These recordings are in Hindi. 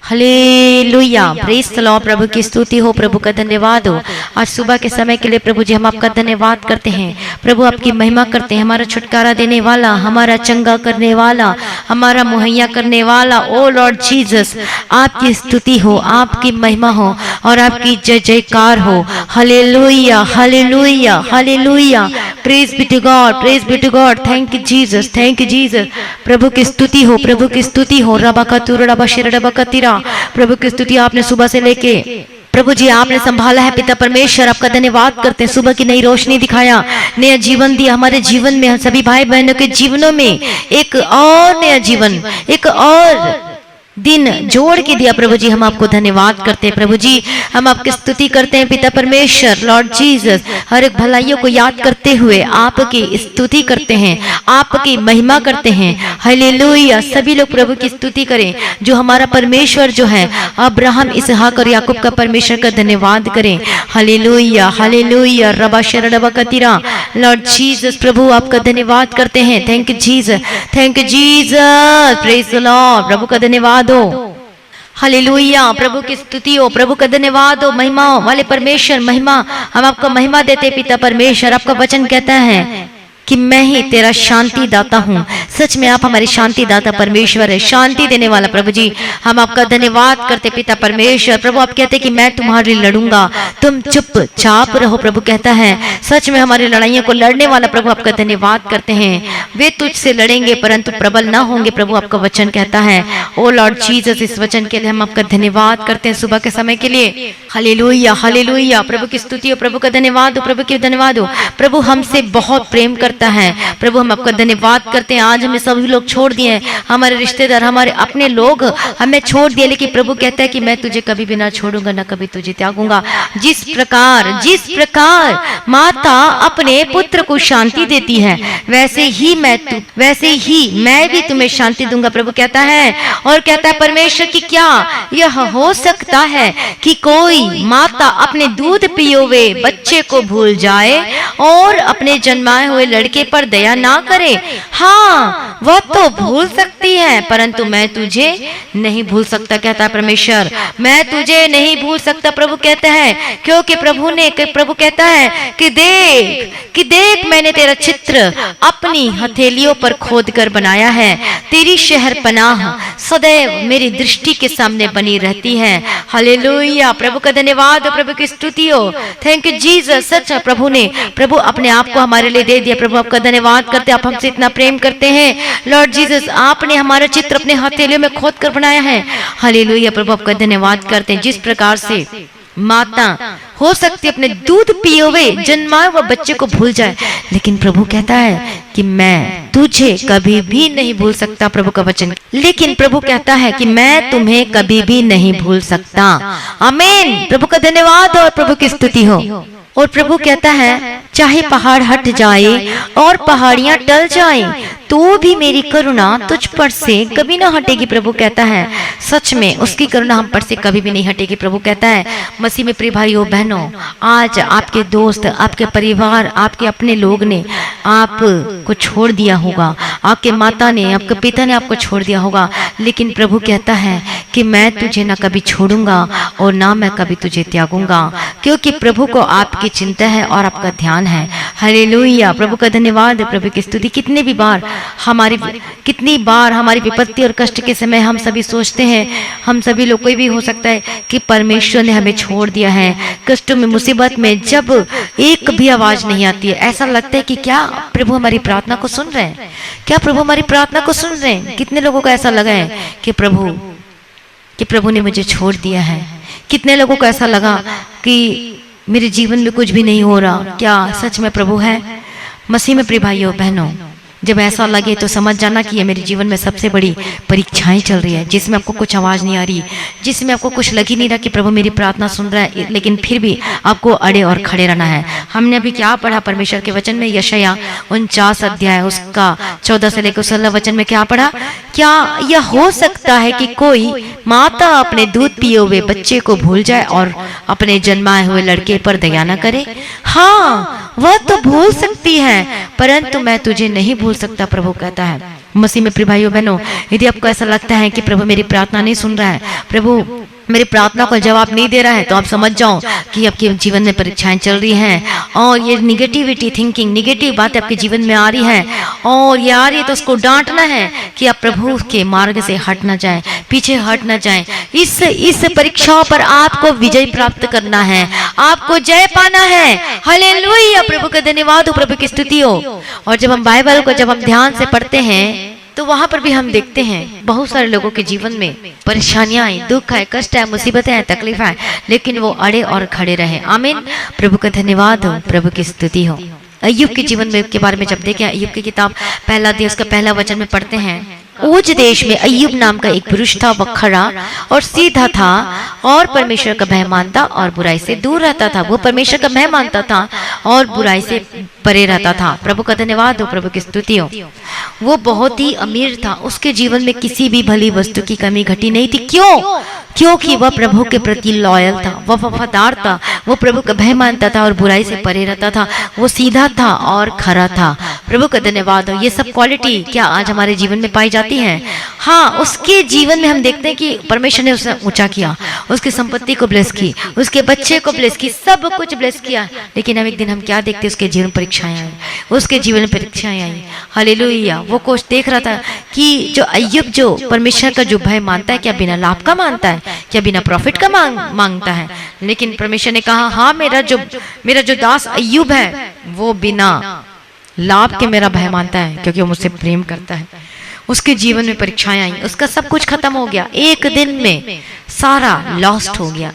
Hallelujah, praise the Lord. प्रभु की स्तुति हो, प्रभु का धन्यवाद हो। आज सुबह के समय के लिए प्रभु जी हम आपका धन्यवाद करते हैं। प्रभु आपकी महिमा करते हैं। हमारा छुटकारा देने वाला, हमारा चंगा करने वाला, हमारा मुहैया करने वाला, ओ लॉर्ड जीसस, आपकी स्तुति हो, आपकी महिमा हो और आपकी जय जयकार हो। Hallelujah, hallelujah, hallelujah, praise be to God, praise be to God. Thank you Jesus, thank you Jesus. प्रभु की स्तुति हो, प्रभु की स्तुति हो। रबा का तुर रबा शिर रबा का तीरा। प्रभु की स्तुति आपने सुबह से लेके प्रभु जी आपने संभाला है। पिता परमेश्वर आपका धन्यवाद करते हैं। सुबह की नई रोशनी दिखाया, नया जीवन दिया हमारे जीवन में, हम सभी भाई बहनों के जीवनों में एक और नया जीवन, एक और दिन जोड़ के दिया। प्रभु जी हम आपको धन्यवाद करते हैं। प्रभु जी हम आपकी स्तुति करते हैं। पिता परमेश्वर, लॉर्ड जीसस, हर एक भलाइयों को याद करते हुए आपकी स्तुति करते हैं, आपकी महिमा करते हैं। हालेलुया, सभी लोग प्रभु की स्तुति करें। जो हमारा परमेश्वर जो है, अब्राहम, इसहाक और याकूब का परमेश्वर का धन्यवाद करें। हालेलुया, हालेलुया, रबा शर रबा कतीरा। लॉर्ड जीसस, प्रभु आपका धन्यवाद करते हैं। Thank you Jesus, thank you Jesus, praise the Lord. प्रभु का धन्यवाद हो। हालेलुया, प्रभु की स्तुति हो, प्रभु का धन्यवाद हो। महिमा वाले परमेश्वर, महिमा, हम आपको महिमा देते। पिता परमेश्वर, आपका वचन कहता है कि मैं ही तेरा शांति दाता हूँ। सच में आप हमारी शांति दाता परमेश्वर है, शांति देने वाला। प्रभु जी हम आपका धन्यवाद करते। पिता परमेश्वर, प्रभु आप कहते कि मैं तुम्हारे लिए लड़ूंगा, तुम चुपचाप रहो। प्रभु कहता है सच में हमारी लड़ाइयों को लड़ने वाला प्रभु आपका धन्यवाद करते हैं। वे तुझसे लड़ेंगे परंतु प्रबल ना होंगे, प्रभु आपका वचन कहता है। ओ लॉर्ड जीसस, इस वचन के लिए हम आपका धन्यवाद करते हैं सुबह के समय के लिए। हालेलुया, हालेलुया, प्रभु की स्तुति हो, प्रभु का धन्यवाद हो, प्रभु की धन्यवाद हो। प्रभु हमसे बहुत प्रेम करता है। प्रभु हम आपका धन्यवाद करते हैं। आज हमें सभी लोग छोड़ दिए, हमारे रिश्तेदार, हमारे अपने लोग हमें छोड़ दिए, लेकिन प्रभु कहता है कि मैं तुझे कभी भी ना छोड़ूंगा, ना कभी तुझे त्यागूंगा। जिस प्रकार माता अपने पुत्र को शांति देती है, वैसे ही मैं भी तुम्हें शांति दूंगा। प्रभु कहता है, और कहता है परमेश्वर की क्या यह हो सकता है कि कोई माता अपने दूध पिए हुए बच्चे को भूल जाए और अपने जन्माए हुए लड़के पर दया ना करे। हाँ, वह तो भूल सकती है परंतु मैं तुझे नहीं भूल सकता, कहता है परमेश्वर। मैं तुझे नहीं भूल सकता, प्रभु कहता है, क्योंकि प्रभु कहता है कि देख मैंने तेरा चित्र अपनी हथेलियों पर खोद कर बनाया है। तेरी शहर पनाह सदैव मेरी दृष्टि के सामने बनी रहती है। हालेलुया, प्रभु का धन्यवाद, प्रभु की स्तुति हो। Thank you Jesus. सच प्रभु अपने आप को हमारे लिए दे दिया। प्रभु आपका धन्यवाद करते। आप हमसे इतना प्रेम करते हैं। लॉर्ड जीसस, आपने हमारा चित्र अपने हथेलियों में खोद कर बनाया है। हालेलुया, प्रभु आपका धन्यवाद करते हैं। जिस प्रकार से माता हो सकती अपने दूध पिए हुए जन्माए हुए बच्चे को भूल जाए, लेकिन प्रभु कहता है कि मैं तुझे कभी भी नहीं भूल सकता। प्रभु का वचन, लेकिन प्रभु कहता है कि मैं तुम्हें कभी भी नहीं भूल सकता। आमीन, प्रभु का धन्यवाद और प्रभु की स्तुति हो। और प्रभु कहता है चाहे पहाड़ हट जाए और पहाड़ियां टल जाएं, तो भी मेरी करुणा तुझ पर से कभी ना हटेगी। प्रभु कहता है सच में उसकी करुणा हम पर से कभी भी नहीं हटेगी। प्रभु कहता है मसीह में प्रिय भाइयों बहनों, आज आपके दोस्त, आपके परिवार, आपके अपने लोग ने आपको छोड़ दिया होगा, आपके माता ने, आपके पिता ने आपको छोड़ दिया होगा, लेकिन प्रभु कहता है कि मैं तुझे ना कभी छोड़ूंगा और ना मैं कभी तुझे त्यागूंगा, क्योंकि प्रभु को आपकी चिंता है और आपका ध्यान है। हालेलुया, प्रभु का धन्यवाद, प्रभु की स्तुति। कितनी बार हमारी विपत्ति और कष्ट के समय हम सभी सोचते हैं, हम सभी लोग, कोई भी हो सकता है, कि परमेश्वर ने हमें छोड़ दिया है। कष्टों में, मुसीबत में जब एक भी आवाज नहीं आती है, ऐसा लगता है कि क्या प्रभु हमारी प्रार्थना को सुन रहे हैं, क्या प्रभु हमारी प्रार्थना को सुन रहे हैं। कितने लोगों को ऐसा लगा है कि प्रभु ने मुझे छोड़ दिया है। कितने लोगों को ऐसा लगा कि मेरे जीवन में कुछ भी नहीं हो रहा। क्या सच में प्रभु है? मसीह में प्रिय भाइयों बहनों, जब ऐसा लगे तो समझ जाना कि ये मेरे जीवन में सबसे बड़ी परीक्षाएं चल रही है, जिसमें आपको कुछ आवाज नहीं आ रही, जिसमें आपको कुछ लग ही नहीं रहा कि प्रभु मेरी प्रार्थना सुन रहा है, लेकिन फिर भी आपको अड़े और खड़े रहना है। हमने अभी क्या पढ़ा परमेश्वर के वचन में? यशायाह 49 अध्याय उसका 14 से लेकर 16 वचन में क्या पढ़ा? क्या यह हो सकता है कि कोई माता अपने दूध पिए हुए बच्चे को भूल जाए और अपने जन्माए हुए लड़के पर दया न करे? हाँ, वह तो भूल सकती है परंतु मैं तुझे नहीं भूल सकता। प्रभु कहता है मसीह में प्रिय भाइयों बहनों, यदि आपको ऐसा लगता है कि प्रभु मेरी प्रार्थना नहीं सुन रहा है, प्रभु मेरी प्रार्थना को जवाब नहीं दे रहा है, तो आप समझ जाओ कि आपके जीवन में परीक्षाएं चल रही हैं और ये निगेटिविटी थिंकिंग, निगेटिव बातें आपके जीवन में आ रही हैं और ये आ रही है, तो उसको डांटना है कि आप प्रभु के मार्ग से हट ना जाएं, पीछे हट ना जाएं। इस परीक्षाओं पर आपको विजय प्राप्त करना है, आपको जय पाना है। हालेलुया, प्रभु का धन्यवाद हो, प्रभु की स्तुति हो। और जब हम बाइबल को जब हम ध्यान से पढ़ते हैं तो वहां पर भी हम देखते हैं बहुत सारे लोगों के जीवन में परेशानियां आई, दुख है, कष्ट है, मुसीबतें हैं, तकलीफ है, लेकिन वो अड़े और खड़े रहे। आमीन, प्रभु का धन्यवाद हो, प्रभु की स्तुति हो। अय्यूब के जीवन में के बारे में जब देखें, अय्यूब की किताब पहला अध्याय उसका पहला वचन में पढ़ते हैं, ऊज देश में अय्यूब नाम का एक पुरुष था, वह खड़ा और सीधा था और परमेश्वर का भय मानता और बुराई से दूर रहता था। वो परमेश्वर का भय मानता था और बुराई से परे रहता था। प्रभु का धन्यवाद हो, प्रभु की स्तुति हो। वो बहुत ही अमीर था, उसके जीवन में किसी भी भली वस्तु की कमी घटी नहीं थी। क्यों? क्योंकि वह प्रभु के प्रति लॉयल था, वह वफादार था, वो प्रभु का भय मानता था और बुराई से परे रहता था, वो सीधा था और खरा था। प्रभु का धन्यवाद हो। ये सब क्वालिटी क्या आज हमारे जीवन में पाई जाती हैं? हाँ, उसके जीवन में हम देखते हैं कि परमेश्वर ने उसे ऊंचा किया, उसकी संपत्ति को ब्लेस की, उसके बच्चे को ब्लेस की, सब कुछ ब्लेस किया। लेकिन हम एक दिन हम क्या देखते, उसके जीवन परीक्षाएं आई, उसके जीवन में परीक्षाएं आई। हालेलुया, वो कोच देख रहा था कि जो अय्यूब जो परमेश्वर का जो भय मानता है, क्या बिना लाभ का मानता है, क्या बिना प्रॉफिट का मांगता है? लेकिन परमेश्वर ने कहा, हाँ, मेरा जो दास अय्यूब है वो बिना लाभ के मेरा भय मानता है, क्योंकि वो मुझसे प्रेम करता है। उसके जीवन में परीक्षाएं आई, उसका सब कुछ खत्म हो गया, एक दिन में सारा लॉस्ट हो गया,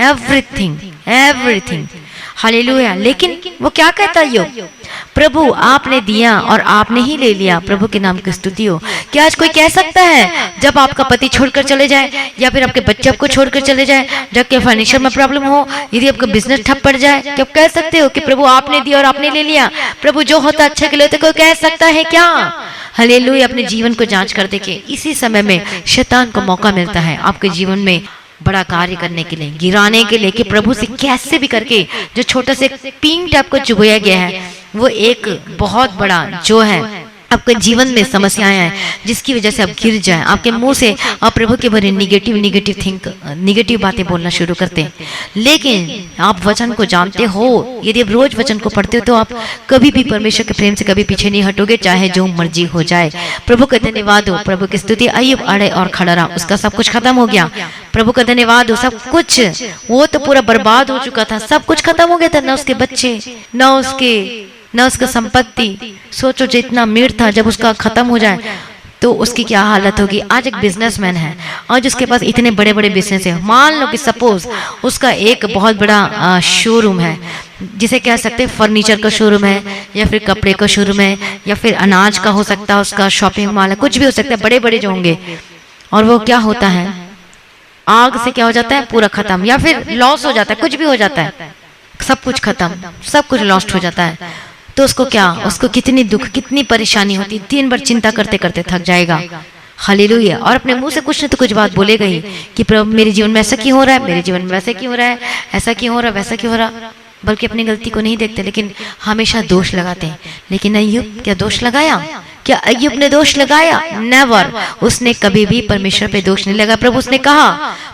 एवरीथिंग। हालेलुया। लेकिन वो क्या कहता है, प्रभु आपने दिया और आपने ही ले लिया, प्रभु के नाम की स्तुति हो। क्या आज कोई कह सकता है जब आपका पति छोड़कर चले जाए, या फिर आपके बच्चे आपको छोड़कर चले जाए, जबकि फाइनेंशियल में प्रॉब्लम हो, यदि आपका बिजनेस ठप पड़ जाए, क्या आप कह सकते हो कि प्रभु आपने दिया और आपने ले लिया? प्रभु जो होता अच्छा के लिए होता, कोई कह सकता है क्या? हालेलुया। अपने जीवन को जांच कर देखें, इसी समय में शैतान को मौका मिलता है आपके जीवन में बड़ा कार्य करने के लिए, गिराने के लिए, कि प्रभु से कैसे भी करके जो छोटा से पिंक आपको चुभोया गया है, वो एक बहुत बड़ा जो है आपके जीवन में समस्याएं हैं, जिसकी वजह से आप गिर जाएं। आपके मुंह से आप प्रभु के बारे निगेटिव बातें बोलना शुरू करते हैं। लेकिन आप वचन को जानते हो, यदि आप रोज वचन को पढ़ते हो, तो आप कभी भी परमेश्वर के प्रेम से कभी पीछे नहीं हटोगे, चाहे जो मर्जी हो जाए। प्रभु का धन्यवाद हो, प्रभु की स्तुति। अय्यूब अड़े और खड़ा रहा, उसका सब कुछ खत्म हो गया। प्रभु का धन्यवाद हो। सब कुछ वो तो पूरा बर्बाद हो चुका था, सब कुछ खत्म हो गया था, ना उसके बच्चे, ना उसका संपत्ति। सोचो जितना अमीर था, जब उसका खत्म हो जाए तो उसकी क्या हालत होगी। आज एक बिजनेसमैन है और जिसके पास इतने बड़े बड़े बिजनेस है, मान लो कि सपोज उसका एक बहुत बड़ा शोरूम है, जिसे कह सकते हैं फर्नीचर का शोरूम है, या फिर कपड़े का शोरूम है, या फिर अनाज का हो सकता है, उसका शॉपिंग मॉल है, कुछ भी हो सकता है, बड़े बड़े जो होंगे। और वो क्या होता है, आग से क्या हो जाता है, पूरा खत्म, या फिर लॉस हो जाता है, कुछ भी हो जाता है, सब कुछ खत्म, सब कुछ लॉस्ट हो जाता है। तो उसको कितनी दुख, कितनी परेशानी होती, दिन भर चिंता करते करते थक जाएगा। हालेलुया। और अपने मुंह से कुछ न तो कुछ बात बोलेगा ही कि प्रभु मेरे जीवन में ऐसा क्यों हो रहा है, मेरे जीवन में वैसे क्यों हो रहा है, ऐसा क्यों हो रहा है, वैसा क्यों हो रहा। बल्कि अपनी गलती को नहीं देखते, लेकिन हमेशा दोष लगाते हैं। लेकिन अय्यूब क्या दोष लगाया? क्या अय्यूब ने दोष लगाया? नेवर। उसने कभी भी परमेश्वर पे दोष नहीं लगाया। प्रभु उसने कहा,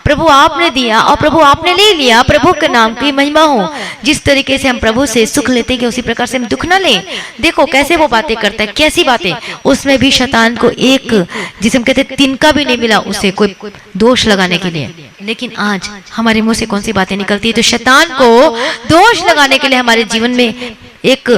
प्रभु आपने दिया और प्रभु आपने ले लिया, प्रभु के नाम की महिमा हो। जिस तरीके से हम प्रभु से सुख लेते हैं, उसी प्रकार से हम दुख ना लें। देखो कैसे वो बातें करता है, कैसी बातें। उसमें भी शैतान को एक, जिसे हम कहते हैं, तिनका भी नहीं मिला उसे कोई दोष लगाने के लिए। लेकिन आज हमारे मुंह से कौन सी बातें निकलती है, तो शैतान को दोष लगाने के लिए हमारे जीवन में एक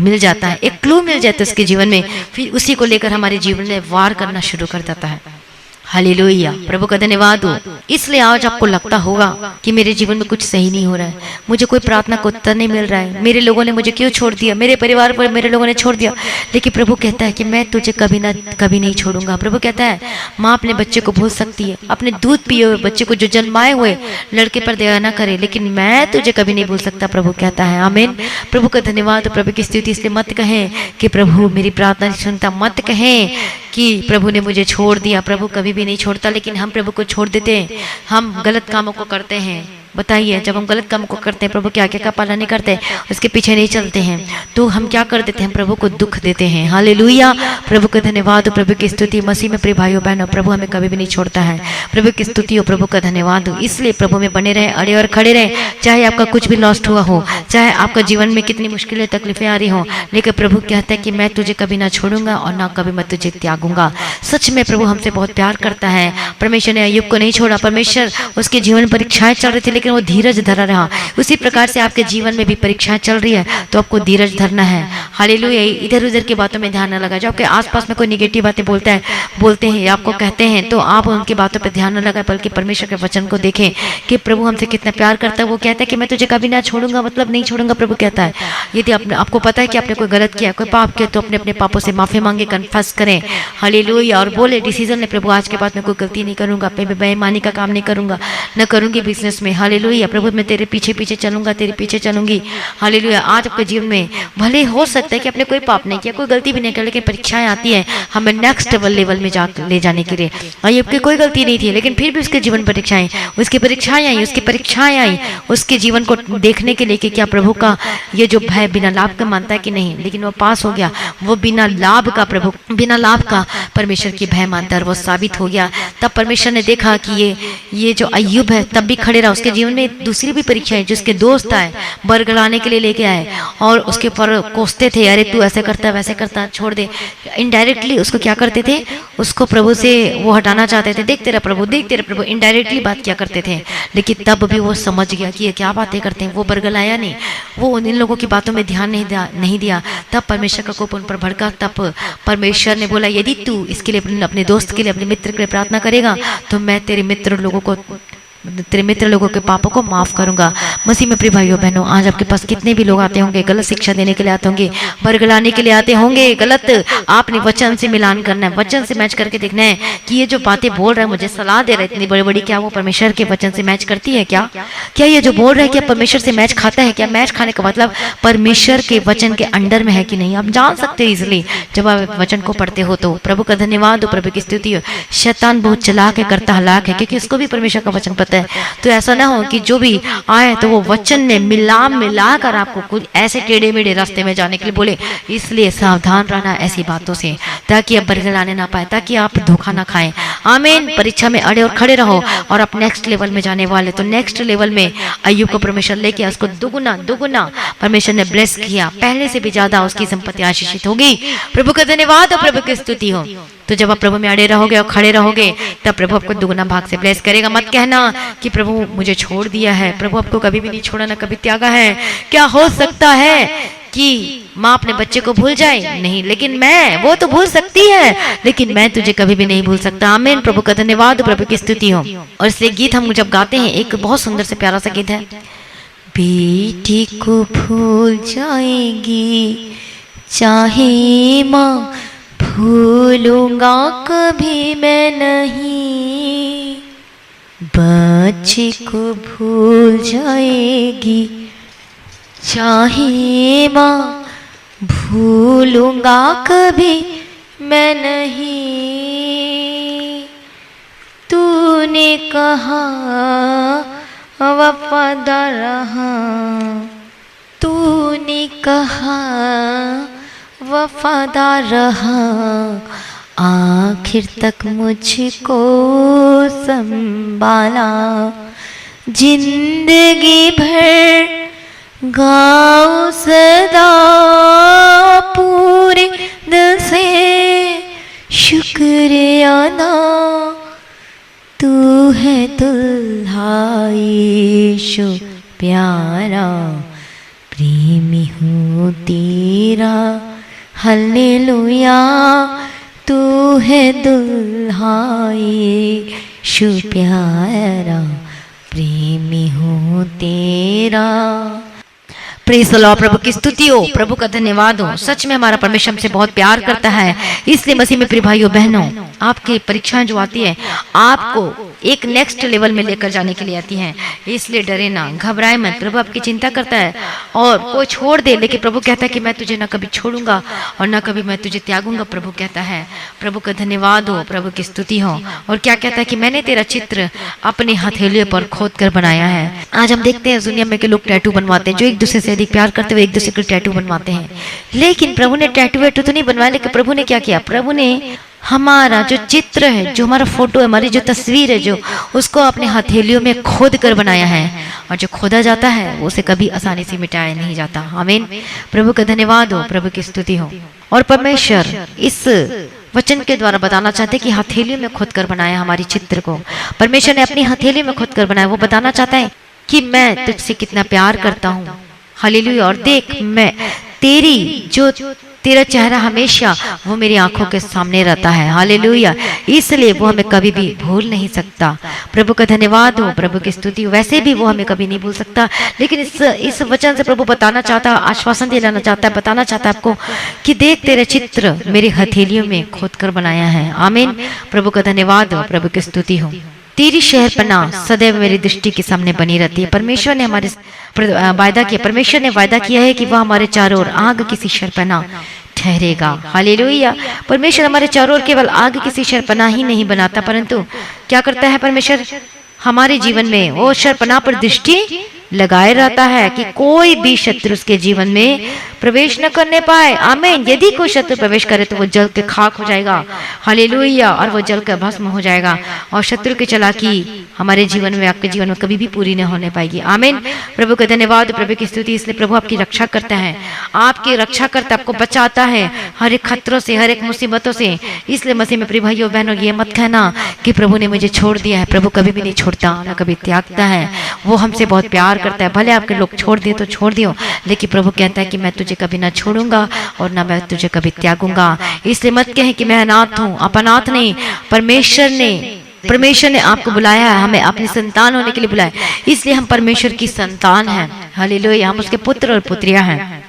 मिल जाता है, एक क्लू मिल जाता है उसके जीवन में, फिर उसी को लेकर हमारे जीवन में वार करना शुरू कर देता है। हालेलुया। प्रभु का धन्यवाद हो। इसलिए आज आपको लगता होगा कि मेरे जीवन में कुछ सही नहीं हो रहा है, मुझे कोई प्रार्थना का उत्तर नहीं मिल रहा है, मेरे लोगों ने मुझे क्यों छोड़ दिया, मेरे परिवार पर मेरे लोगों ने छोड़ दिया। लेकिन प्रभु कहता है कि मैं तुझे कभी नहीं छोड़ूंगा। प्रभु कहता है, माँ अपने बच्चे को भूल सकती है, अपने दूध पिए हुए बच्चे को, जो जन्माए हुए लड़के पर दया ना करे, लेकिन मैं तुझे कभी नहीं भूल सकता। प्रभु कहता है। आमीन। प्रभु का धन्यवाद। प्रभु की स्तुति। इसलिए मत कहें कि प्रभु मेरी प्रार्थना नहीं सुनता, मत कहें कि प्रभु ने मुझे छोड़ दिया। प्रभु कभी भी नहीं छोड़ता, लेकिन हम प्रभु को छोड़ देते हैं, हम गलत कामों को करते हैं, बताइए, जब हम गलत काम को करते हैं, प्रभु की आज्ञा का पालन नहीं करते, उसके पीछे नहीं चलते हैं, तो हम क्या कर देते हैं? प्रभु को दुख देते हैं। हालेलुया, प्रभु का धन्यवाद हो, प्रभु की स्तुति। मसीह में प्रिय भाइयों बहनों, प्रभु हमें कभी भी नहीं छोड़ता है। प्रभु की स्तुति हो, प्रभु का धन्यवाद हो। इसलिए प्रभु में बने रहे, अड़े और खड़े रहे, चाहे आपका कुछ भी लॉस्ट हुआ हो, चाहे आपका जीवन में कितनी मुश्किलें तकलीफें आ रही हो, लेकिन प्रभु कहता है कि मैं तुझे कभी ना छोड़ूंगा और ना कभी मैं तुझे त्यागूंगा। सच में प्रभु हमसे बहुत प्यार करता है। परमेश्वर ने अय्यूब को नहीं छोड़ा। परमेश्वर, उसके जीवन में परीक्षाएं चल रही थी, लेकिन वो धीरज धरा रहा। उसी प्रकार से आपके जीवन में भी परीक्षाएं चल रही है, तो आपको धीरज धरना है। हालेलुया। इधर उधर की बातों में ध्यान न लगा। जो आपके आसपास में कोई निगेटिव बातें बोलते हैं या आपको कहते हैं, तो आप उनकी बातों पर ध्यान न लगाए, बल्कि परमेश्वर के वचन को देखें कि प्रभु हमसे कितना प्यार करता है। वो कहता है कि मैं तुझे कभी ना छोड़ूंगा, मतलब नहीं छोड़ूंगा। प्रभु कहता है, यदि आपको पता है कि आपने कोई गलत किया, कोई पाप किया, तो अपने अपने पापों से माफी मांगे, कन्फेस करें। हालेलुया। और बोले, डिसीजन ले, प्रभु आज के बाद मैं कोई गलती नहीं करूंगा, बेईमानी का काम नहीं करूंगा, न करूंगी बिजनेस में। हालेलुया। प्रभु मैं तेरे पीछे पीछे चलूंगा, तेरे पीछे चलूंगी। हालेलुया। आज आपके जीवन में भले हो सकता है कि आपने कोई पाप नहीं किया, कोई गलती भी नहीं किया, लेकिन परीक्षाएं आती है हमें नेक्स्ट लेवल में ले जाने के लिए। अय्यूब की कोई गलती नहीं थी, लेकिन फिर भी उसके जीवन परीक्षाएं, उसकी परीक्षाएं आई उसके जीवन को देखने के लिए कि क्या प्रभु का ये जो भय बिना लाभ का मानता है कि नहीं। लेकिन वो पास हो गया। वो बिना लाभ का परमेश्वर की भय मानता है, और वो साबित हो गया। तब परमेश्वर ने देखा कि ये जो अय्यूब है, तब भी खड़े रहा। उसके जीवन में दूसरी भी परीक्षा है, जिसके दोस्त आए, बरगलाने के लिए लेके आए, और उसके ऊपर कोसते थे, अरे तू ऐसे करता वैसे करता, छोड़ दे। इनडायरेक्टली उसको क्या करते थे? उसको प्रभु से वो हटाना चाहते थे। देखते रहे प्रभु, इनडायरेक्टली बात क्या करते थे। लेकिन तब भी वो समझ गया कि ये क्या बातें करते हैं। वो बरगलाया नहीं, वो इन लोगों की बातों में ध्यान नहीं दिया। तब परमेश्वर का कोप उन पर भड़का। तब परमेश्वर ने बोला, यदि तू इसके लिए, अपने दोस्त के लिए, अपने मित्र के लिए प्रार्थना करेगा, तो मैं तेरे मित्र लोगों के पापों को माफ करूंगा। मसीह में प्रिय भाइयों बहनों, आज आपके पास कितने भी लोग आते होंगे, गलत शिक्षा देने के लिए आते होंगे, बरगलाने के लिए आते होंगे, गलत। आपने वचन से मिलान करना है, वचन से मैच करके देखना है कि ये जो बातें बोल रहा है, मुझे सलाह दे रहा है इतनी बड़ी बड़ी, क्या वो परमेश्वर के वचन से मैच करती है? क्या ये जो बोल रहा है, क्या परमेश्वर से मैच खाता है? क्या मैच खाने का मतलब परमेश्वर के वचन के अंडर में है कि नहीं? आप जान सकते हो इजिली जब आप वचन को पढ़ते हो। तो प्रभु का धन्यवाद हो, प्रभु की स्तुति हो। शैतान बहुत चलाक है, करता हलाक है, क्योंकि उसको भी परमेश्वर का वचन पता है। तो ऐसा ना हो कि जो भी आए तो वो वचन ने मिला कर आपको कुछ ऐसे टेढ़े मेढ़े रास्ते में जाने के लिए बोले। इसलिए सावधान रहना ऐसी बातों से, ताकि आप बरगलाने ना पाए, ताकि आप धोखा ना खाएं। आमीन। परीक्षा में अड़े और खड़े रहो, और आप नेक्स्ट लेवल में जाने वाले। तो नेक्स्ट लेवल में अय्यूब को परमेश्वर लेके उसको दुगुना परमेश्वर ने ब्लेस किया। पहले से भी ज्यादा उसकी संपत्ति आशीषित होगी। प्रभु का धन्यवाद और प्रभु की स्तुति हो। तो जब आप प्रभु में अड़े रहोगे और खड़े रहोगे, तब प्रभु आपको दुगुना भाग से ब्लेस करेगा। मत कहना कि प्रभु मुझे छोड़ दिया है। प्रभु आपको कभी भी नहीं छोड़ा, ना कभी त्यागा है। क्या हो सकता है कि माँ अपने बच्चे को भूल जाए? नहीं, लेकिन वो तो भूल सकती है, लेकिन मैं तुझे कभी भी नहीं भूल सकता। आमीन। प्रभु का धन्यवाद, प्रभु की स्तुति हो। और इसलिए गीत हम जब गाते हैं, एक बहुत सुंदर से प्यारा सा गीत है। बेटी को भूल जाएगी चाहे माँ, भूलूंगा कभी मैं नहीं। बच्चे को भूल जाएगी चाहे माँ, भूलूंगा कभी मैं नहीं। तूने कहा वफादार रहा, तूने कहा वफादार रहा, आखिर तक मुझको संभाला। जिंदगी भर गाओ सदा पूरे दिल से शुक्रिया अदा। तू है दुल्हा यीशु प्यारा, प्रेमी हूँ तेरा हल्लेलुया। तू है दुल्हा यीशु प्यारा, प्रेमी हूँ तेरा। Praise the Lord. प्रभु की स्तुति हो, प्रभु का धन्यवाद हो। सच में हमारा परमेश्वर हमसे बहुत प्यार करता है। इसलिए मसीह में प्रिय भाइयों बहनों, आपकी परीक्षाएं जो आती है, आपको एक नेक्स्ट लेवल में लेकर जाने के लिए आती हैं। इसलिए डरे ना, घबराए मत। प्रभु आपकी चिंता करता है और कोई छोड़ दे, लेकिन प्रभु कहता है कि मैं तुझे ना कभी छोड़ूंगा और ना कभी मैं तुझे त्यागूंगा। प्रभु कहता है, प्रभु का धन्यवाद हो, प्रभु की स्तुति हो। और क्या कहता है कि मैंने तेरा चित्र अपनी हथेलियों पर खोद कर बनाया है। आज हम देखते हैं दुनिया में के लोग टैटू बनवाते हैं, जो एक दूसरे से अधिक प्यार करते हुए एक दूसरे को टैटू बनवाते हैं। लेकिन प्रभु ने टैटू वैटू तो नहीं बनवाया, लेकिन प्रभु ने क्या किया, प्रभु ने हमारा जो चित्र है, जो हमारा फोटो है, हमारी जो तस्वीर है, जो उसको अपने हथेलियों में खोद कर बनाया है। और जो खोदा जाता है वो उसे कभी आसानी से मिटाया नहीं जाता। आमीन। प्रभु का धन्यवाद हो, प्रभु की स्तुति हो। और परमेश्वर इस वचन के द्वारा बताना चाहते कि हथेलियों में खोद कर बनाया हमारी चित्र को। परमेश्वर ने अपनी हथेलियों में खोद कर बनाया। वो बताना चाहता है कि मैं तुझसे कितना प्यार करता हूँ। हालेलुया। और देख, मैं तेरा चेहरा हमेशा वो मेरी आंखों के सामने रहता है। हालेलुया। इसलिए वो हमें कभी भी भूल नहीं सकता। प्रभु का धन्यवाद हो, प्रभु की स्तुति। वैसे भी वो हमें कभी नहीं भूल सकता, लेकिन इस वचन से प्रभु बताना चाहता है, आश्वासन दिलाना चाहता है, बताना चाहता है आपको कि देख, तेरा चित्र मेरी हथेलियों में खोद कर बनाया है। आमीन। प्रभु का धन्यवाद हो, प्रभु की स्तुति हो। तेरी शहरपना सदैव मेरी दृष्टि के सामने बनी रहती है। परमेश्वर ने हमारे वायदा किया, परमेश्वर ने वायदा किया है कि वह हमारे चारों ओर आग की शहरपना ठहरेगा। हालेलुया। परमेश्वर हमारे चारों ओर केवल आग की शहरपना ही नहीं बनाता, परंतु क्या करता है परमेश्वर हमारे जीवन में वो शहरपना पर दृष्टि लगाए रहता है कि कोई भी शत्रु उसके जीवन में प्रवेश न करने पाए। आमीन। यदि कोई शत्रु प्रवेश करे तो वो जल के खाक हो जाएगा। हालेलुया। और वो जल के भस्म हो जाएगा। और शत्रु की चालाकी हमारे जीवन में, आपके जीवन में कभी भी पूरी न होने पाएगी। आमीन। प्रभु का धन्यवाद, प्रभु की स्तुति। इसलिए प्रभु आपकी रक्षा करता है, आपकी रक्षा करता, आपको बचाता है हर एक खतरों से, हर एक मुसीबतों से। इसलिए मसीह में प्रिय भाइयों बहनों, ये मत कहना कि प्रभु ने मुझे छोड़ दिया है। प्रभु कभी भी नहीं छोड़ता, न कभी त्यागता है। वो हमसे बहुत प्यार करता है। भले आपके लोग छोड़ दिए तो छोड़ दियो, लेकिन प्रभु कहता है कि मैं तुझे कभी ना छोड़ूंगा और ना मैं तुझे कभी त्यागूंगा। इसलिए मत कहे कि मैं अनाथ हूँ। आप अनाथ नहीं, परमेश्वर ने आपको बुलाया है, हमें अपनी संतान होने के लिए बुलाया। इसलिए हम परमेश्वर की संतान हैं। हालेलुया। हम उसके पुत्र और पुत्रियां हैं।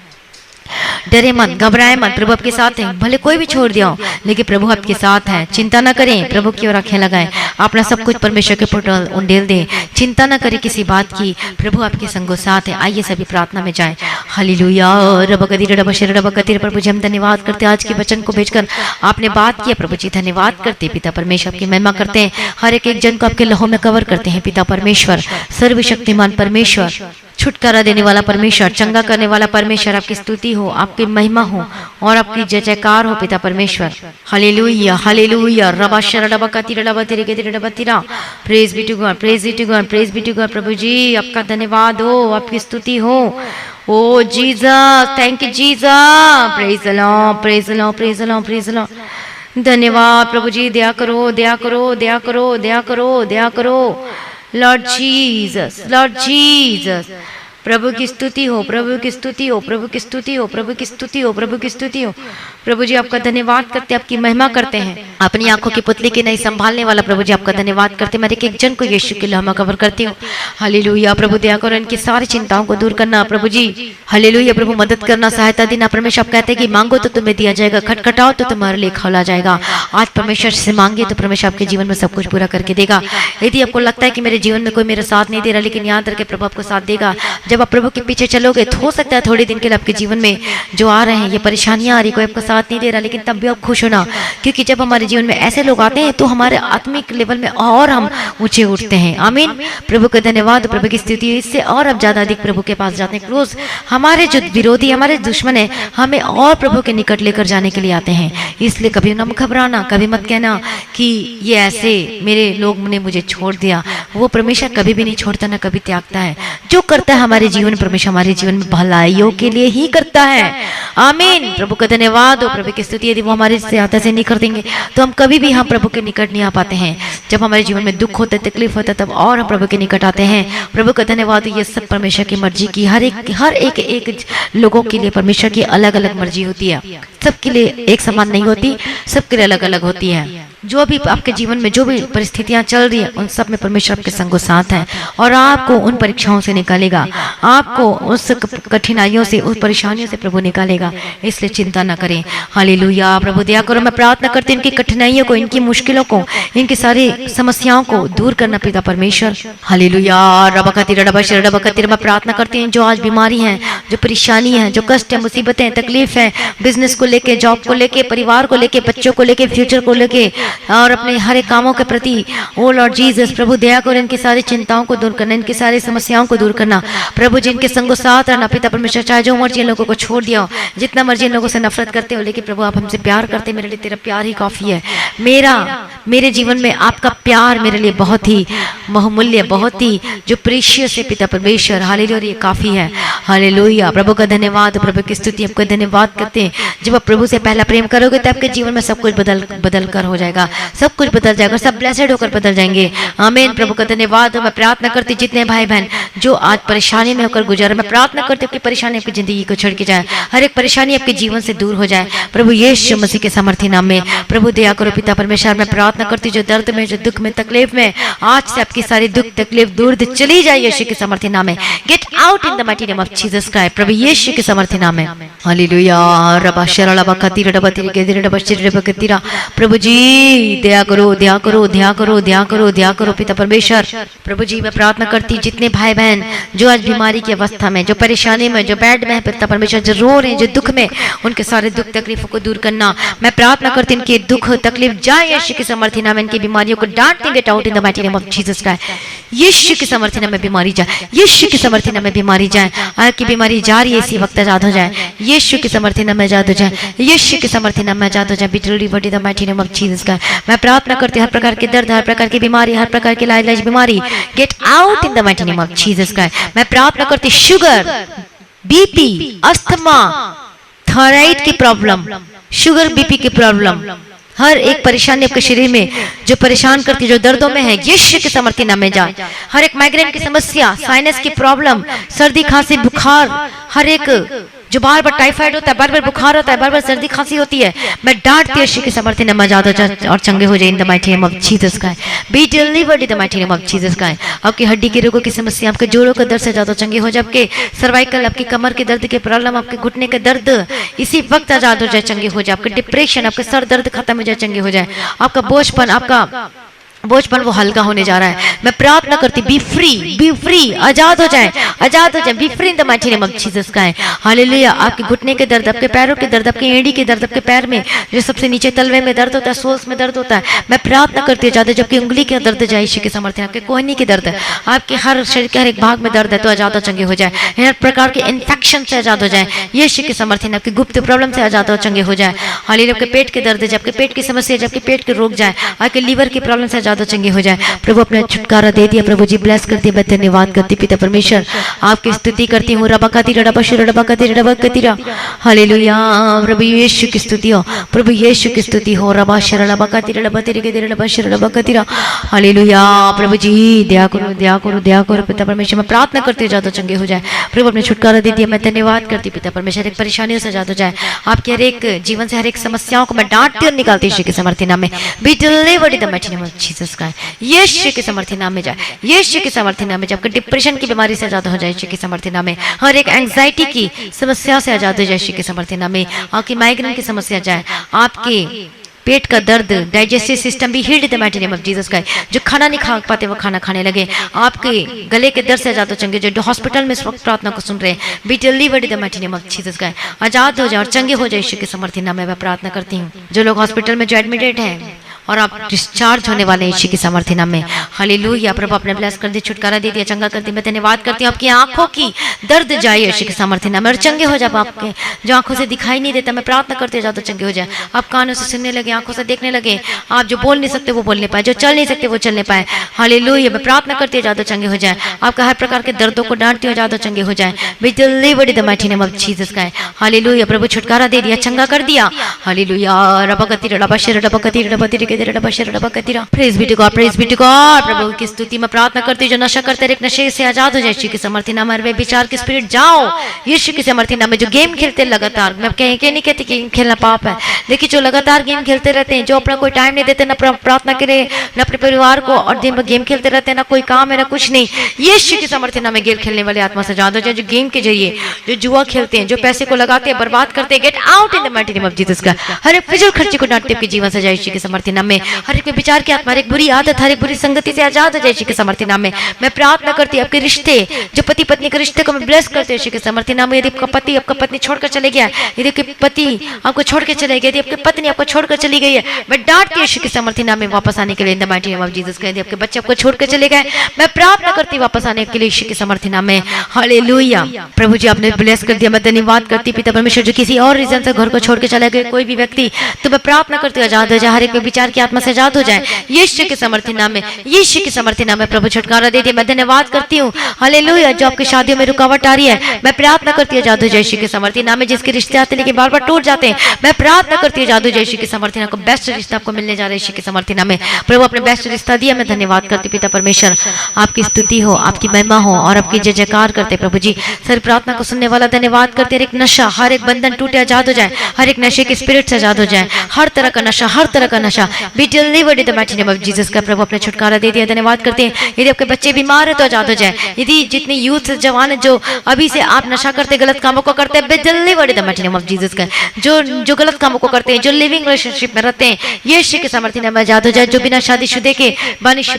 डरे मत, घबराए मत, प्रभु आपके साथ है। भले कोई भी छोड़ दिया हो, लेकिन प्रभु आपके साथ है। चिंता ना करें, प्रभु की ओर आंखें लगाएं, अपना सब कुछ परमेश्वर के पुत्र उंडेल दें। चिंता ना करें किसी बात की, प्रभु आपके संगो साथ है। आइए सभी प्रार्थना में जाएं। हालेलुया। प्रभु जी हम धन्यवाद करते हैं आज के वचन को भेजकर आपने बात किया। प्रभु जी धन्यवाद करते, पिता परमेश्वर की महिमा करते हैं। हर एक जन को आपके लहू में कवर करते हैं। पिता परमेश्वर, सर्वशक्तिमान परमेश्वर, छुटकारा देने वाला परमेश्वर, चंगा करने वाला परमेश्वर, आपकी स्तुति हो, आपकी महिमा हो और आपकी जय जयकार हो पिता परमेश्वर। हालेलुया। हालेलुया। रबा शरडबा कतिरडबा तिरगतिरडबतिरा। Praise be to God, praise be to God, praise be to God. प्रभु जी आपका धन्यवाद हो, आपकी स्तुति हो। O Jesus, thank you Jesus. Praise the Lord, praise the Lord, praise the Lord, praise the Lord. धन्यवाद प्रभु जी। दया करो, दया करो, दया करो, दया करो, दया करो। Lord Jesus, Lord Jesus. प्रभु की स्तुति हो, प्रभु की स्तुति हो, प्रभु की स्तुति हो, प्रभु की स्तुति हो, प्रभु की स्तुति हो। प्रभु जी आपका धन्यवाद करते हैं, आपकी महिमा करते हैं। अपनी आंखों की पुतली की नहीं संभालने वाला प्रभु जी आपका धन्यवाद करते हैं। मैं एक जन को यीशु के लहू में कवर करती हूँ। हालेलुया। प्रभु दया करो, इनकी सारी चिंताओं को दूर करना प्रभु जी। हालेलुया। प्रभु मदद करना, सहायता देना। परमेश्वर आप कहते हैं कि मांगो तो तुम्हें दिया जाएगा, खटखटाओ तो तुम्हारे लिए खोला जाएगा। आज परमेश्वर से मांगे तो परमेश्वर आपके जीवन में सब कुछ पूरा करके देगा। यदि आपको लगता है कि मेरे जीवन में कोई मेरा साथ नहीं दे रहा, लेकिन याद रखे प्रभु आपको साथ देगा। जब आप प्रभु के पीछे चलोगे तो हो सकता है थोड़े दिन के लिए आपके जीवन में जो आ रहे हैं, ये परेशानियां आ रही, कोई आपका साथ नहीं दे रहा, लेकिन तब भी आप खुश होना, क्योंकि जब हमारे जीवन में ऐसे लोग आते हैं तो हमारे आत्मिक लेवल में और हम ऊंचे उठते हैं। आमीन। प्रभु का धन्यवाद, प्रभु की स्तुति। इससे और अब ज्यादा अधिक प्रभु के पास जाते हैं। रोज हमारे जो विरोधी, हमारे दुश्मन है, हमें और प्रभु के निकट लेकर जाने के लिए आते हैं। इसलिए कभी न घबराना, कभी मत कहना कि ये ऐसे मेरे लोग ने मुझे छोड़ दिया। वो परमेश्वर कभी भी नहीं छोड़ता, ना कभी त्यागता है। जो करता है हमारे जीवन, परमेश्वर हमारे जीवन में भलाइयों के लिए ही करता है। आमीन। प्रभु का धन्यवाद हो, प्रभु की स्तुति। यदि वो हमारे सहायता से नहीं कर देंगे तो हम कभी भी हम प्रभु के निकट नहीं आ पाते हैं। जब हमारे जीवन में दुख होता है, तकलीफ होता है, तब और हम प्रभु के निकट आते हैं। प्रभु का धन्यवाद। ये सब परमेश्वर की मर्जी की, हर एक लोगों के लिए परमेश्वर की अलग अलग मर्जी होती है। सबके लिए एक समान नहीं होती, सबके लिए अलग अलग होती है। जो भी आपके जीवन में जो भी परिस्थितियां चल रही है उन सब में परमेश्वर आपके संगो साथ है और आपको उन परीक्षाओं से निकालेगा, आपको उस कठिनाइयों से, उस परेशानियों से प्रभु निकालेगा। इसलिए चिंता न करें। हालेलुया। प्रभु दया करो। मैं प्रार्थना करती हूँ इनकी कठिनाइयों को, इनकी मुश्किलों को, इनकी सारी समस्याओं को दूर करना पिता परमेश्वर। हालेलुया। मैं प्रार्थना करती हूँ जो आज बीमारी है, जो परेशानी है, जो कष्ट है, मुसीबतें, तकलीफ है, बिजनेस को लेके, जॉब को लेके, परिवार को लेके, बच्चों को लेके, फ्यूचर को लेके और अपने हर एक कामों के प्रति, ओ लॉर्ड जीसस प्रभु दया करो। इनकी सारी चिंताओं को दूर करना, इनकी सारी समस्याओं को दूर करना प्रभु। जिनके संगो साथ रहना पिता परमेश्वर। चाहे जो मर्जी इन लोगों को छोड़ दिया हो, जितना मर्जी इन लोगों से नफरत करते हो, लेकिन प्रभु आप हमसे प्यार करते, मेरे लिए तेरा प्यार ही काफी है। मेरे जीवन में आपका प्यार मेरे लिए बहुत ही बहुमूल्य, बहुत ही जो प्रीशियस है पिता परमेश्वर। हालेलुया। ये काफी है। हालेलुया। प्रभु का धन्यवाद, प्रभु की स्तुति, आपका धन्यवाद करते हैं। जब आप प्रभु से पहला प्रेम करोगे तो आपके जीवन में सब कुछ बदल कर हो जाएगा, सब कुछ बदल जाएगा, सब ब्लेसेड होकर बदल जाएंगे। आमीन। प्रभु का धन्यवाद। मैं प्रार्थना करती जितने भाई बहन जो आज परेशानी में होकर गुजर, मैं प्रार्थना करती हूँ कि परेशानी आपकी जिंदगी को छोड़ के जाए, हर एक परेशानी आपके जीवन से दूर हो जाए प्रभु यीशु मसीह के सामर्थ्य नाम में। प्रभु दया करो पिता परमेश्वर। मैं प्रार्थना करती हूँ जो दर्द में, जो दुख में, तकलीफ में, आज से आपकी सारी दुख तकलीफ दूर चली जाए यीशु के सामर्थ्य नाम में। Get out in the mighty name of Jesus Christ प्रभु यीशु के सामर्थ्य नाम में। हालेलुया। रबा शरला बकतीरा रबा तेरी गेदरे रबा शरीर बकतीरा। प्रभु जी दया करो, दया करो, दया करो, दया करो, दया करो पिता परमेश्वर। प्रभु जी मैं प्रार्थना करती जितने भाई बहन जो आज बीमारी की अवस्था में, जो परेशानी में, जो बेड में है पिता परमेश्वर, जो रो रहे हैं, जो दुख में, उनके सारे दुख तकलीफों को दूर करना मैं प्रार्थना करती हूँ। इनके दुख तकलीफ जाए यीशु के सामर्थ्य नाम में। इनकी बीमारियों को डांट get out in the mighty name of Jesus Christ. यीशु के सामर्थ्य नाम में बीमारी जाए, यीशु के सामर्थ्य नाम में बीमारी जाए। आपकी बीमारी जा रही है इसी वक्त आजाद हो जाए, यीशु के सामर्थ्य नाम में आजाद हो जाए, यीशु के सामर्थ्य नाम में आजाद हो जाए। बिटली बड़ी the mighty name of Jesus Christ. मैं प्रार्थना करती हूँ हर प्रकार के दर्द, हर प्रकार की बीमारी, हर प्रकार की लाइलाज बीमारी gate out in the mighty name of Jesus Christ. मैं प्रार्थना करती शुगर, बीपी, अस्थमा, थायराइड की प्रॉब्लम, शुगर बीपी की प्रॉब्लम, हर एक परेशानी आपके शरीर में जो परेशान करती, जो दर्दों में है, यीशु के सामर्थ्य नाम में जाए। हर एक माइग्रेन की समस्या, साइनस की प्रॉब्लम, सर्दी खांसी बुखार, हर एक जो बार बार टाइफाइड होता है, बार बार बुखार होता है, बार बार सर्दी खांसी होती है, मैं डांटती यीशु के सामर्थ्य नाम में आजाद हो जाए और चंगे हो जाए इन the mighty name of Jesus Christ. B delivered in the mighty name of Jesus Christ. आपकी हड्डी के रोगों की समस्या, आपके जोड़ों का दर्द से आजाद हो चंगे हो जाए, आपके सर्वाइकल, आपकी कमर के दर्द के प्रॉब्लम, आपके घुटने के दर्द इसी वक्त आजाद हो जाए, चंगे हो जाए। आपके डिप्रेशन, आपके सर दर्द खत्म हो जाए, चंगे हो जाए। आपका बोझपन, आपका बोझपन वो हल्का होने जा रहा है। मैं प्रार्थना करती बी फ्री, आजाद हो जाए, आजाद हो जाए। B free in the mighty name of Jesus Christ. Hallelujah. आपके घुटने के दर्द, आपके पैरों के दर्द, आपके एड़ी के दर्द, आपके पैर में जो सबसे नीचे तलवे में दर्द होता है, सोल्स में दर्द होता है, मैं प्रार्थना करती हूँ ज्यादा जबकि उंगली के दर्द जाए यीशु के सामर्थ्य, आपके कोहनी के दर्द, आपके हर शरीर के हर एक भाग में दर्द है तो आजाद हो चंगे हो जाए। हर प्रकार के इन्फेक्शन से आजाद हो जाए यीशु के सामर्थ्य, आपकी गुप्त प्रॉब्लम से आजाद हो चंगे हो जाए। हालेलुया। आपके पेट के दर्द, जबकि पेट की समस्या, जबकि पेट के रोग जाए, आपके लीवर की प्रॉब्लम से आजाद हो चंगे हो जाए। प्रभु अपने छुटकारा दे दिया। प्रभु जी ब्लेस करती है। मैं धन्यवाद करती पिता परमेश्वर, आपकी स्तुति करती हूँ। हालेलुया। प्रभु यीशु की स्तुति हो, प्रभु यीशु की स्तुति हो। हालेलुया। प्रभु जी दया करो, दया करो, दया करो पिता परमेश्वर। मैं प्रार्थना करती ज्यादा चंगे हो जाए। प्रभु अपने छुटकारा दे दिया। मैं धन्यवाद करती पिता परमेश्वर, एक परेशानियों से आजाद हो जाए। आपके हर एक जीवन से हर एक समस्याओं को मैं डांटती और निकालती यीशु के सामर्थ्य नाम में। Be delivered in the mighty name of Jesus Christ. यीशु के सामर्थ्य नाम में जाए, यीशु के सामर्थ्य नाम में जाए। आपके डिप्रेशन की बीमारी से आजाद हो जाए यीशु के सामर्थ्य नाम में। हर एक एंजाइटी की समस्या से आजाद हो जाए यीशु के सामर्थ्य नाम में। आपकी माइग्रेन की समस्या जाए, आपके पेट का दर्द, डाइजेस्टिव सिस्टम भी heeled in the mighty name of Jesus Christ. जो खाना नहीं खा पाते वो खाना खाने लगे, आपके गले के दर्द से आजाद हो चंगे, जो हॉस्पिटल में इस वक्त प्रार्थना को सुन रहे हैं, be delivered in the mighty name of Jesus Christ. आजाद हो जाए और चंगे हो जाए यीशु के सामर्थ्य नाम में मैं प्रार्थना करती हूँ। जो लोग हॉस्पिटल में जो एडमिटेड हैं और आप डिस्चार्ज होने वाले यीशु के सामर्थ्य नाम में। हालेलुया। प्रभु अपने ब्लेस कर दिया, छुटकारा दे दिया, चंगा कर दिया। मैं धन्यवाद करती हूँ। आपकी आंखों की दर्द जाए यीशु के सामर्थ्य नाम में और चंगे हो जाए। आपके जो आंखों से दिखाई नहीं देता, मैं प्रार्थना करती हूँ चंगे हो जाए। आप कानों से सुनने लगे, आंखों से देखने लगे, आप जो बोल नहीं सकते वो बोलने पाए, जो चल नहीं सकते वो चलने पाए। हालेलुया। मैं प्रार्थना करती हूँ ज्यादा चंगे हो जाए। आपका हर प्रकार के दर्दों को डांटती हूँ, ज्यादा चंगे हो जाए। Be delivered in the mighty name of Jesus Christ. Hallelujah. प्रभु छुटकारा दे दिया, चंगा कर दिया। हालेलुया। रबकती रबशर रबकती रबती praise be to God, praise be to God. प्रभु की स्तुति में प्रार्थना करती जो नशा करते एक नशे से आजाद हो जाए यीशु के समर्थी नाम में। विचार की स्पिरिट जाओ यीशु के समर्थी नाम में। जो गेम खेलते लगातार, मैं कहीं नहीं कहती कि गेम खेलना पाप है, लेकिन जो लगातार गेम खेलते रहते हैं, जो अपना कोई टाइम नहीं देते ना प्रार्थना के लिए न अपने परिवार को, और दिन में गेम खेलते रहते हैं, ना कोई काम है ना कुछ नहीं, यीशु के समर्थी नाम में गेम खेलने वाले आत्मा से आजाद हो जाए। जो गेम के जरिए जो जुआ खेलते हैं, जो पैसे को लगाते हैं, बर्बाद करते हैं, gate out in the mighty name of Jesus का। हर एक फिजूल खर्चे को डांटते के जीवन से जाए यीशु के समर्थी नाम में। हर एक विचार की आत्मा, हर एक बुरी आदत, हर एक बुरी संगति से आजाद हो जाए यीशु के समर्थी नाम में। मैं प्रार्थना करती हूँ आपके रिश्ते, जो पति पत्नी के रिश्ते को मैं ब्लेस करते हैं यीशु के समर्थी नाम में। यदि आपका पति आपका पत्नी छोड़कर चले गया, यदि आपके पति आपको छोड़ के चले गए, यदि आपकी पत्नी आपको छोड़कर चली गई है, मैं डांटती हूँ यीशु के समर्थी नाम में वापस आने के लिए इन the mighty name of Jesus का। यदि आपके बच्चे आपको छोड़कर चले गए, मैं प्रार्थना करती वापस आने के लिए यीशु के समर्थी नाम में। हालेलुया। प्रभु जी आपने ब्लेस कर दिया, मैं धन्यवाद करती पिता परमेश्वर। जो किसी और रीजन से घर को छोड़ के चले गए कोई भी व्यक्ति, तो मैं प्रार्थना करती हूँ आजाद हो जाए, हर एक विचार की आत्मा से आजाद हो जाए यीशु के समर्थी नाम में। यीशु के समर्थी नाम में प्रभु छुटकारा दे दिया, मैं धन्यवाद करती हूँ। हालेलुया। जो आपकी शादियों में रुकावट आ रही है, मैं प्रार्थना करती हूँ आजाद हो जाए यीशु के समर्थी नाम में। जिसके रिश्ते आते लेकिन बार बार टूट जाते हैं, मैं प्रार्थना करती हूँ आजाद हो जाए यीशु के समर्थी नाम को। बेस्ट रिश्ता आपको मिलने जा रहा है यीशु के समर्थी नाम में। प्रभु अपने बेस्ट रिश्ता दिया, मैं धन्यवाद करती पिता परमेश्वर। आपकी स्तुति हो, आपकी महिमा हो और आपकी जय जयकार करते प्रभु जी। सर प्रार्थना को सुनने वाला धन्यवाद करते। हर एक नशा, हर एक बंधन टूटे आजाद हो जाए, हर एक नशे के स्पिरिट से आजाद हो जाए, हर तरह का नशा, हर तरह का नशा B delivered in the mighty name of Jesus का। प्रभु अपने छुटकारा दे दिया, धन्यवाद करते हैं। यदि आपके बच्चे बीमार है तो आजाद हो जाए। यदि जितने यूथ जवान है जो अभी से आप नशा करते, गलत कामों को करते हैं, be delivered in the mighty name of Jesus का। जो गलत कामों को करते हैं, जो लिविंग रिलेशनशिप में रहते हैं, यीशु के समर्थी नाम में आजाद हो जाए। जो बिना शादीशुदा के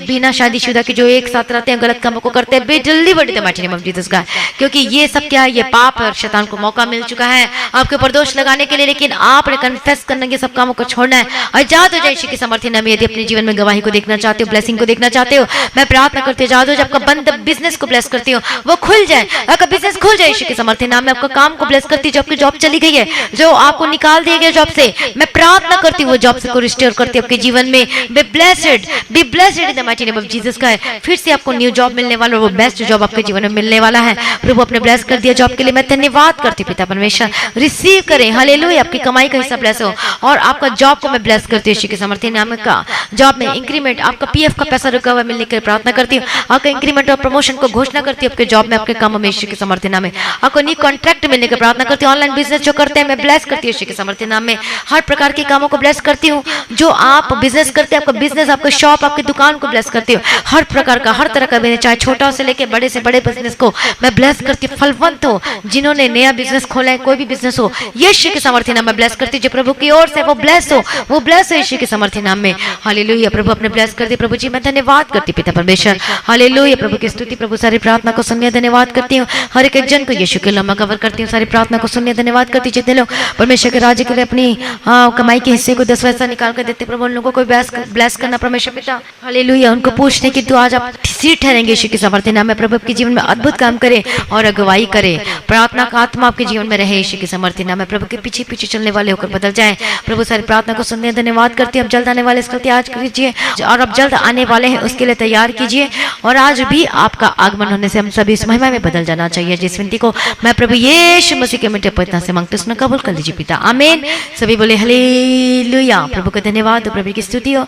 बिना शादीशुदा के जो एक साथ रहते हैं, गलत कामों को करते हैं, be delivered in the mighty name of Jesus का। क्योंकि ये सब क्या है, ये पाप है और शैतान को मौका मिल चुका है आपके ऊपर दोष लगाने के लिए, लेकिन आपने कन्फेस करने के सब कामों को छोड़ना है, आजाद हो जाए यीशु के समर्थी नाम में। यदि अपने जीवन में गवाही को देखना चाहते हो, ब्लेसिंग को देखना चाहते हो, मैं प्रार्थना करती हूँ आजाद हो जाए। आपका बंद बिजनेस को ब्लेस करती हूँ, वो खुल जाए, आपका बिजनेस खुल जाए यीशु के समर्थी नाम में। आपका काम को ब्लेस करती हूँ, जो आपकी जॉब चली गई है, जो आपको निकाल दिया गया जॉब से, मैं प्रार्थना करती हूँ वो जॉब से को रिस्टोर करती हूँ आपके जीवन में। Be blessed in the mighty name of Jesus का। फिर से आपको न्यू जॉब मिलने वाला, वो बेस्ट जॉब आपके जीवन में मिलने वाला है। प्रभु अपने ब्लेस कर दिया जॉब के लिए, मैं धन्यवाद करती पिता परमेश्वर। रिसीव करें, हालेलुया। आपकी कमाई का हिस्सा ब्लेस हो और आपका जॉब को मैं ब्लेस करती हूँ यीशु के समर्थी नाम का। जॉब में इंक्रीमेंट, आपका पीएफ का पैसा रुका हुआ मिलने की प्रार्थना करती हूँ। आपका इंक्रीमेंट और प्रमोशन को घोषणा करती हूँ आपके जॉब में, आपके काम में यीशु के समर्थी नाम में। आपको न्यू कॉन्ट्रैक्ट मिलने की प्रार्थना करती हूँ। ऑनलाइन बिजनेस जो करते हैं, मैं ब्लेस करती हूँ यीशु के समर्थी नाम में। हर प्रकार के कामों को ब्लेस करती हूँ। जो आप बिजनेस करते हैं, आपका बिजनेस, आपका शॉप, आपकी दुकान को ब्लेस करती हूँ। हर प्रकार का, हर तरह का बिजनेस, चाहे छोटा से लेके बड़े से बड़े बिजनेस को मैं ब्लेस करती हूँ। फलवंत हो, जिन्होंने नया बिजनेस खोला है, कोई भी बिजनेस हो, यीशु के समर्थी नाम में ब्लेस करती हूँ। जो प्रभु की ओर से वो ब्लेस हो, वो ब्लेस हो यीशु के समर्थी नाम में। हालेलुया। प्रभु अपने ब्लेस कर दी प्रभु जी, मैं धन्यवाद करती पिता परमेश्वर। हालेलुया। प्रभु की स्तुति। प्रभु सारी प्रार्थना को सुनने धन्यवाद करती हूँ। हर एक जन को यीशु के नाम में कवर करती हूँ। सारी प्रार्थना को सुनने धन्यवाद करती। जितने लोग परमेश्वर के राज्य के लिए अपनी कमाई के हिस्से को 10वां हिस्सा निकाल कर देते, प्रभु उन लोगों को ब्लेस करना परमेश्वर पिता। हालेलुया। उनको पूछने की तो आज आप सीट ठहरेंगे यीशु के समर्थी नाम में। प्रभु आपके जीवन में अद्भुत काम करे और अगुवाई करे। प्रार्थना का आत्मा आपके जीवन में रहे यीशु के समर्थी नाम में। प्रभु के पीछे पीछे चलने वाले होकर बदल जाए। प्रभु सारी प्रार्थना को सुनने धन्यवाद करती है। अब जल्द आने वाले इसका त्याग कीजिए और अब जल्द आने वाले हैं उसके लिए तैयार कीजिए। और आज भी आपका आगमन होने से हम सभी इस महिमा में बदल जाना चाहिए। जिस विनती को मैं प्रभु यीशु मसीह के मीठे पवित्र से मांगते उसने कबूल कर लीजिए पिता। आमीन। सभी बोले हालेलुया। प्रभु को धन्यवाद, प्रभु की स्तुति हो।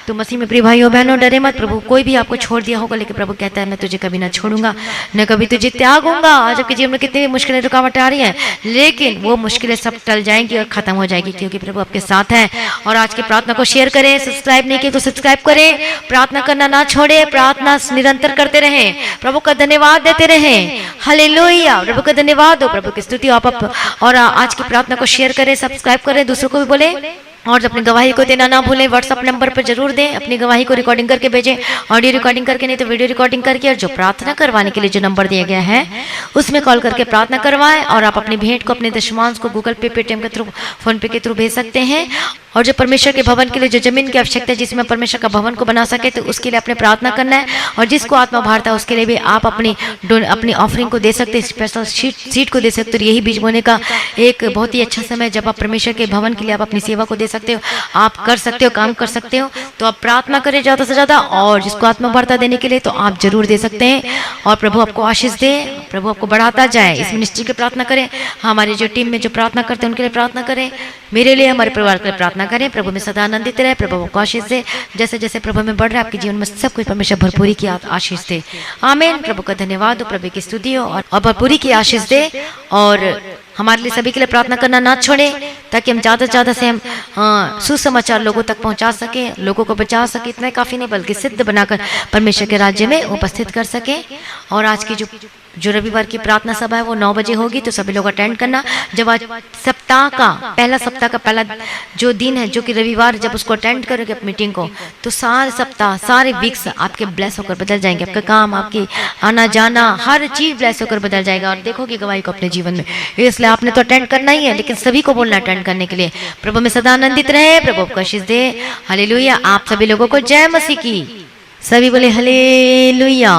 तो मसीह में प्रिय भाइयों बहनों, डरे मत। प्रभु कोई भी आपको छोड़ दिया होगा, लेकिन प्रभु कहता है मैं तुझे कभी ना छोड़ूंगा, न कभी तुझे त्यागूंगा। आज आपके जीवन में कितनी भी मुश्किलें रुकावटें आ रही हैं, लेकिन वो मुश्किलें सब टल जाएंगी और खत्म हो जाएगी, क्योंकि प्रभु आपके साथ है। और आज की प्रार्थना को शेयर करें। सब्सक्राइब नहीं किए तो सब्सक्राइब करें। प्रार्थना करना ना छोड़े, प्रार्थना निरंतर करते रहें। प्रभु का धन्यवाद देते रहें। हालेलुया। प्रभु का धन्यवाद हो, प्रभु की स्तुति। आप और आज की प्रार्थना को शेयर करें, सब्सक्राइब करें, दूसरों को भी बोले। और अपनी गवाही को देना ना भूलें। व्हाट्सअप नंबर पर जरूर दें। अपनी गवाही को रिकॉर्डिंग करके भेजें, ऑडियो रिकॉर्डिंग करके, नहीं तो वीडियो रिकॉर्डिंग करके। और जो प्रार्थना करवाने के लिए जो नंबर दिया गया है उसमें कॉल करके प्रार्थना करवाएं। और आप अपनी भेंट को, अपने दशमांश को गूगल पे, पेटीएम के थ्रू, फोन पे के थ्रू भेज सकते हैं। और जो परमेश्वर के भवन के लिए जो जमीन की आवश्यकता है, जिसमें परमेश्वर का भवन को बना सके, तो उसके लिए अपने प्रार्थना करना है। और जिसको आत्मा भारता है उसके लिए भी आप अपनी ऑफरिंग को दे सकते हैं, स्पेशल सीट को दे सकते हो। यही बीज बोने का एक बहुत ही अच्छा समय, जब आप परमेश्वर के भवन के लिए आप अपनी सेवा को दे सकते हो, आप कर सकते हो, काम कर सकते हो। तो आप प्रार्थना करें ज़्यादा से ज़्यादा। और जिसको आत्मा वार्ता देने के लिए तो आप जरूर दे सकते हैं। और प्रभु आपको आशीष दे। प्रभु आपको बढ़ाता जाए। इस मिनिस्ट्री की प्रार्थना करें, हमारी जो टीम में जो प्रार्थना करते हैं उनके लिए प्रार्थना करें, मेरे लिए, हमारे परिवार के लिए प्रार्थना करें। प्रभु में सदा आनंदित रहे, प्रभु को आशीष दे। जैसे जैसे प्रभु में बढ़ रहा है आपके जीवन में सब कुछ परमेश्वर भरपूरी की आशीष दे। आमीन। प्रभु का धन्यवाद हो, प्रभु की स्तुति हो और भरपूरी की आशीष दे। और हमारे लिए सभी के लिए प्रार्थना करना ना छोड़े, ताकि हम ज़्यादा से ज़्यादा से हम सुसमाचार लोगों तक पहुंचा सके, लोगों को बचा सके। इतना काफ़ी नहीं बल्कि सिद्ध बनाकर परमेश्वर के राज्य में उपस्थित कर सके। और आज की जो रविवार की प्रार्थना सभा है वो 9 बजे होगी, तो सभी लोग अटेंड करना। जब आज सप्ताह का पहला जो दिन है, जो कि रविवार, जब उसको अटेंड करोगे अपनी मीटिंग को, तो सारे सप्ताह, सारे वीक्स आपके ब्लेस होकर बदल जाएंगे। आपका काम, आपकी आना जाना, हर चीज ब्लेस होकर बदल जाएगा और देखोगे गवाही को अपने जीवन में। इसलिए आपने तो अटेंड करना ही है, लेकिन सभी को बोलना अटेंड करने के लिए। प्रभु में सदा आनंदित रहे, प्रभु को आशीष दे। हालेलुया। आप सभी लोगों को जय मसीह की। सभी बोले हालेलुया।